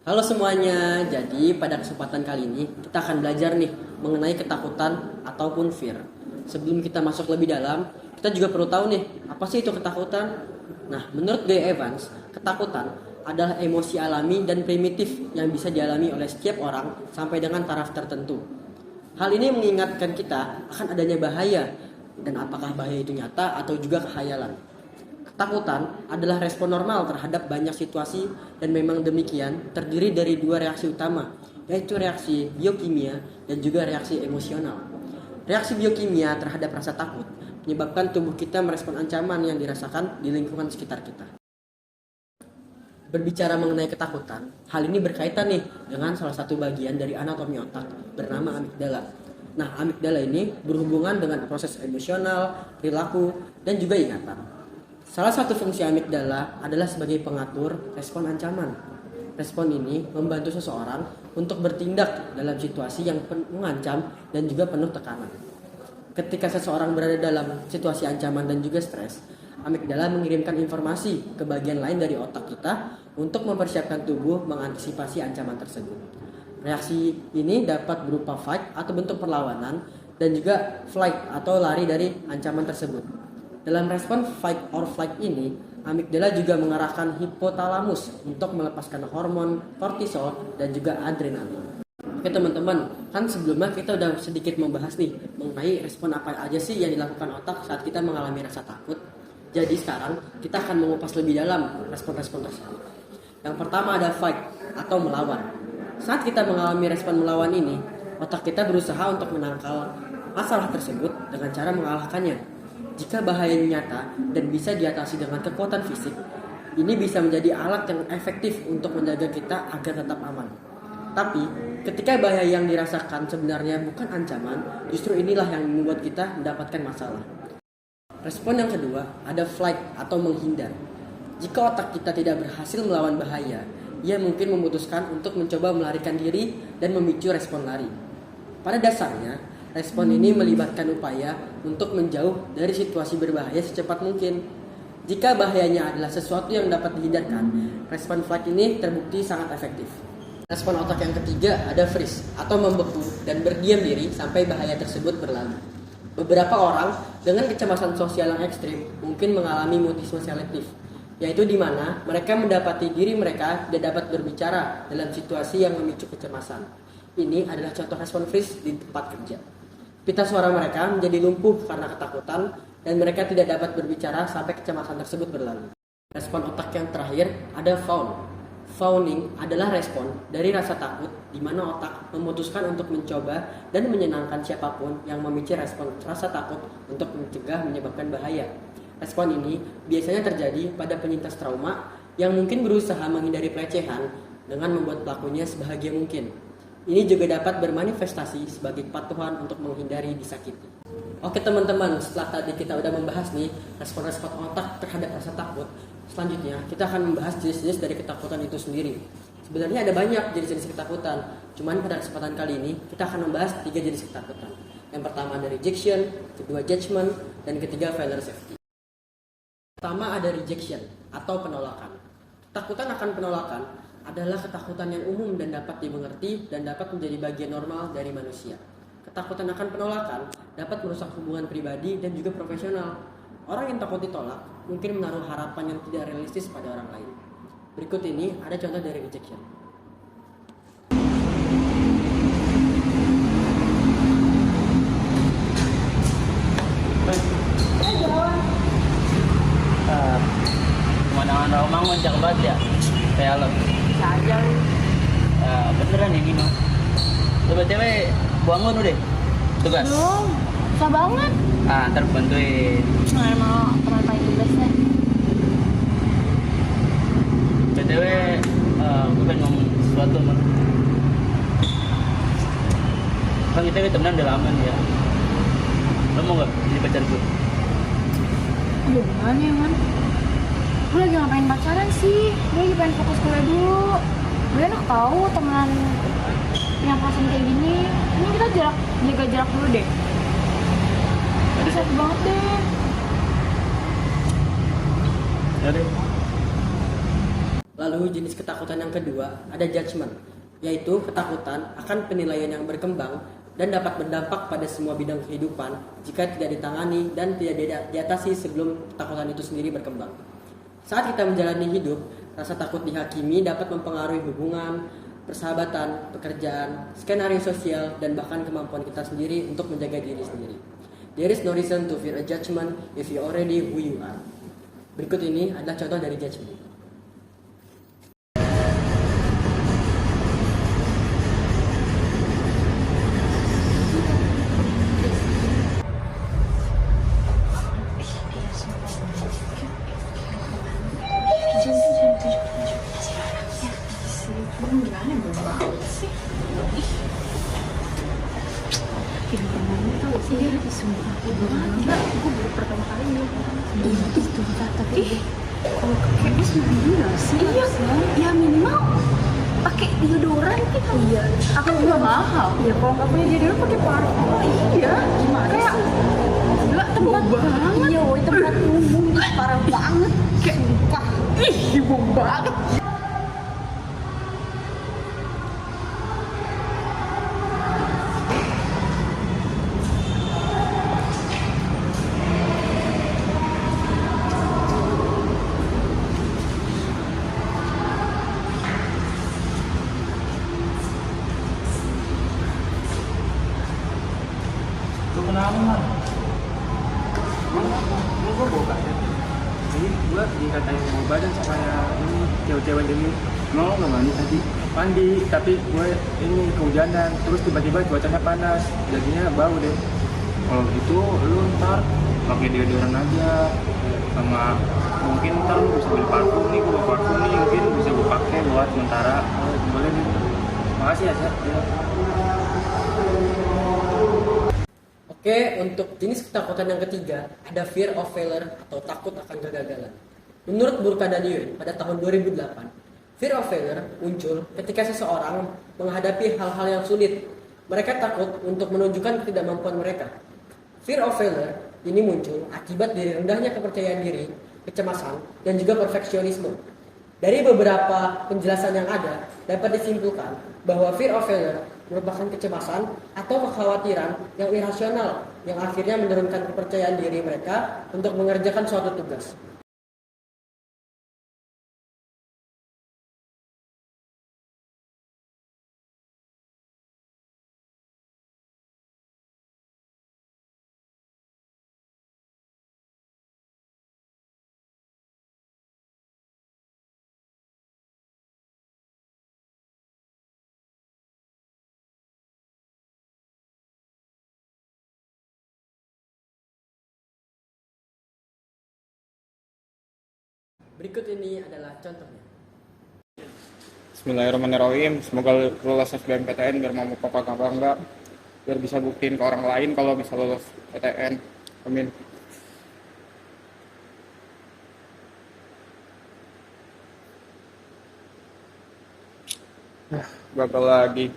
Halo semuanya, jadi pada kesempatan kali ini kita akan belajar nih mengenai ketakutan ataupun fear. Sebelum kita masuk lebih dalam, kita juga perlu tahu nih, apa sih itu ketakutan? Nah, menurut Gay Evans, ketakutan adalah emosi alami dan primitif yang bisa dialami oleh setiap orang sampai dengan taraf tertentu. Hal ini mengingatkan kita akan adanya bahaya dan apakah bahaya itu nyata atau juga khayalan. Ketakutan adalah respon normal terhadap banyak situasi dan memang demikian terdiri dari dua reaksi utama, yaitu reaksi biokimia dan juga reaksi emosional. Reaksi biokimia terhadap rasa takut menyebabkan tubuh kita merespon ancaman yang dirasakan di lingkungan sekitar kita. Berbicara mengenai ketakutan, hal ini berkaitan nih dengan salah satu bagian dari anatomi otak bernama amigdala. Nah, amigdala ini berhubungan dengan proses emosional, perilaku, dan juga ingatan. Salah satu fungsi amigdala adalah sebagai pengatur respon ancaman. Respon ini membantu seseorang untuk bertindak dalam situasi yang mengancam dan juga penuh tekanan. Ketika seseorang berada dalam situasi ancaman dan juga stres, amigdala mengirimkan informasi ke bagian lain dari otak kita untuk mempersiapkan tubuh mengantisipasi ancaman tersebut. Reaksi ini dapat berupa fight atau bentuk perlawanan dan juga flight atau lari dari ancaman tersebut. Dalam respon fight or flight ini, amigdala juga mengarahkan hipotalamus untuk melepaskan hormon kortisol dan juga adrenalin. Oke teman-teman, kan sebelumnya kita udah sedikit membahas nih mengenai respon apa aja sih yang dilakukan otak saat kita mengalami rasa takut. Jadi sekarang kita akan mengupas lebih dalam respon-respon tersebut. Yang pertama ada fight atau melawan. Saat kita mengalami respon melawan ini, otak kita berusaha untuk menangkal masalah tersebut dengan cara mengalahkannya. Jika bahayanya nyata dan bisa diatasi dengan kekuatan fisik, ini bisa menjadi alat yang efektif untuk menjaga kita agar tetap aman. Tapi, ketika bahaya yang dirasakan sebenarnya bukan ancaman, justru inilah yang membuat kita mendapatkan masalah. Respon yang kedua, ada flight atau menghindar. Jika otak kita tidak berhasil melawan bahaya, ia mungkin memutuskan untuk mencoba melarikan diri dan memicu respon lari. Pada dasarnya, respon ini melibatkan upaya untuk menjauh dari situasi berbahaya secepat mungkin. Jika bahayanya adalah sesuatu yang dapat dihindarkan, respon flight ini terbukti sangat efektif. Respon otak yang ketiga ada freeze atau membeku dan berdiam diri sampai bahaya tersebut berlalu. Beberapa orang dengan kecemasan sosial yang ekstrim mungkin mengalami mutisme selektif, yaitu di mana mereka mendapati diri mereka tidak dapat berbicara dalam situasi yang memicu kecemasan. Ini adalah contoh respon freeze di tempat kerja. Pita suara mereka menjadi lumpuh karena ketakutan dan mereka tidak dapat berbicara sampai kecemasan tersebut berlalu. Respon otak yang terakhir ada fawn. Fawning adalah respon dari rasa takut di mana otak memutuskan untuk mencoba dan menyenangkan siapapun yang memicu respon rasa takut untuk mencegah menyebabkan bahaya. Respon ini biasanya terjadi pada penyintas trauma yang mungkin berusaha menghindari pelecehan dengan membuat pelakunya sebahagia mungkin. Ini juga dapat bermanifestasi sebagai kepatuhan untuk menghindari disakiti. Oke teman-teman, setelah tadi kita udah membahas nih respon-respon otak terhadap rasa takut, selanjutnya kita akan membahas jenis-jenis dari ketakutan itu sendiri. Sebenarnya ada banyak jenis-jenis ketakutan, cuman pada kesempatan kali ini kita akan membahas 3 jenis ketakutan. Yang pertama ada rejection, kedua judgment, dan ketiga failure safety. Pertama ada rejection atau penolakan. Ketakutan akan penolakan adalah ketakutan yang umum dan dapat dimengerti dan dapat menjadi bagian normal dari manusia. Ketakutan akan penolakan dapat merusak hubungan pribadi dan juga profesional. Orang yang takut ditolak mungkin menaruh harapan yang tidak realistis pada orang lain. Berikut ini ada contoh dari rejection. Pemandangan Raumang mencak banget ya, kayak alam. Saja Beneran ini mah. Lu BTW bangun udah tugas. belum susah banget. Ntar bantuin. Nggak mau teman paling tugasnya. BTW gue pengen ngomong sesuatu man. Kan kita temenan udah lama nih ya. Lo mau gak jadi pacar gue? Aduh gimana ya man, gue lagi ngapain pacaran sih, gue lagi pengen fokus kuliah dulu. Gue enak tahu teman yang perasaan kayak gini. Ini kita jaga jarak dulu deh. Jadi satu banget deh. Ya deh. Lalu jenis ketakutan yang kedua ada judgment, yaitu ketakutan akan penilaian yang berkembang dan dapat berdampak pada semua bidang kehidupan jika tidak ditangani dan tidak diatasi sebelum ketakutan itu sendiri berkembang. Saat kita menjalani hidup, rasa takut dihakimi dapat mempengaruhi hubungan, persahabatan, pekerjaan, skenario sosial, dan bahkan kemampuan kita sendiri untuk menjaga diri sendiri. There is no reason to fear a judgment if you already who you are. Berikut ini adalah contoh dari judgment. Ya minimal pakai deodoran gitu. Iya, aku juga mahal. Iya, kalau nggak punya deodoran pakai parfum. Iya, gimana kayak nggak tempat banget. Iya, woy, tempat umum parah banget. Kayak sumpah. Ih, bau banget. Lu kenapa, Man? Emang gue bau badan? Jadi gue dikatain bau badan sama ini cewek-cewek ini. Emang lu nggak mandi tadi? Mandi, tapi gue ini kehujanan. Terus tiba-tiba cuacanya panas, jadinya bau deh. Kalau gitu lu ntar pakai deodoran aja, sama mungkin ntar lu bisa beli parfum nih, gua bawa parfum nih, mungkin bisa gua pakai buat sementara. Boleh nih. Makasih ya, Zat. Oke, untuk jenis ketakutan yang ketiga ada fear of failure atau takut akan kegagalan. Menurut Burkhardt dan Yuen pada tahun 2008, fear of failure muncul ketika seseorang menghadapi hal-hal yang sulit. Mereka takut untuk menunjukkan ketidakmampuan mereka. Fear of failure ini muncul akibat dari rendahnya kepercayaan diri, kecemasan, dan juga perfeksionisme. Dari beberapa penjelasan yang ada, dapat disimpulkan bahwa fear of failure merupakan kecemasan atau kekhawatiran yang irasional yang akhirnya menurunkan kepercayaan diri mereka untuk mengerjakan suatu tugas. Berikut ini adalah contohnya. Bismillahirrahmanirrahim. Semoga lulus SBMPTN biar mama papa gak bangga, biar bisa buktiin ke orang lain kalau bisa lulus PTN. Amin. Gagal lagi.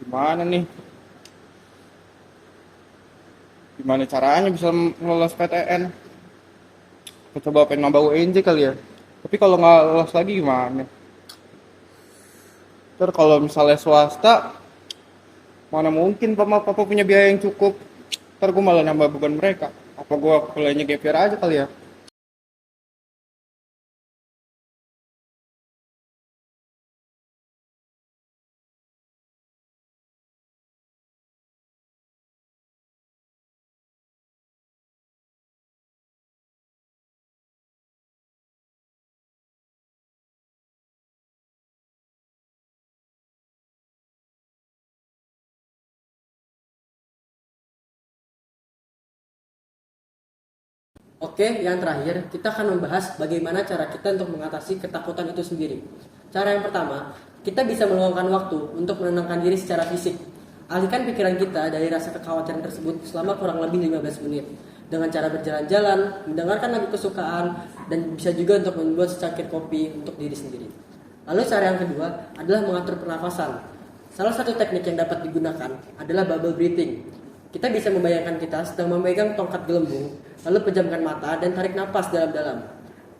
Gimana nih? Gimana caranya bisa lulus PTN? Aku coba pengen nambah UNJ kali ya. Tapi kalau nggak lolos lagi gimana? Terus kalau misalnya swasta, mana mungkin papa punya biaya yang cukup. Ntar gue malah nambah beban mereka. Apa gue kuliahnya gap year aja kali ya? Oke, yang terakhir kita akan membahas bagaimana cara kita untuk mengatasi ketakutan itu sendiri. Cara yang pertama, kita bisa meluangkan waktu untuk menenangkan diri secara fisik. Alihkan pikiran kita dari rasa kekhawatiran tersebut selama kurang lebih 15 menit. Dengan cara berjalan-jalan, mendengarkan lagu kesukaan, dan bisa juga untuk membuat secangkir kopi untuk diri sendiri. Lalu cara yang kedua adalah mengatur pernafasan. Salah satu teknik yang dapat digunakan adalah bubble breathing. Kita bisa membayangkan kita sedang memegang tongkat gelembung, lalu pejamkan mata dan tarik napas dalam-dalam.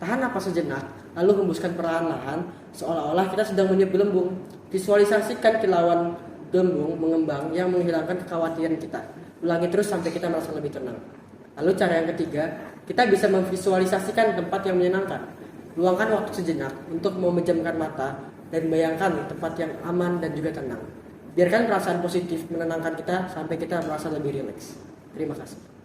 Tahan napas sejenak, lalu hembuskan perlahan-lahan seolah-olah kita sedang meniup gelembung. Visualisasikan kilauan gelembung mengembang yang menghilangkan kekhawatiran kita. Ulangi terus sampai kita merasa lebih tenang. Lalu cara yang ketiga, kita bisa memvisualisasikan tempat yang menyenangkan. Luangkan waktu sejenak untuk memejamkan mata dan bayangkan tempat yang aman dan juga tenang. Biarkan perasaan positif menenangkan kita sampai kita merasa lebih rileks. Terima kasih.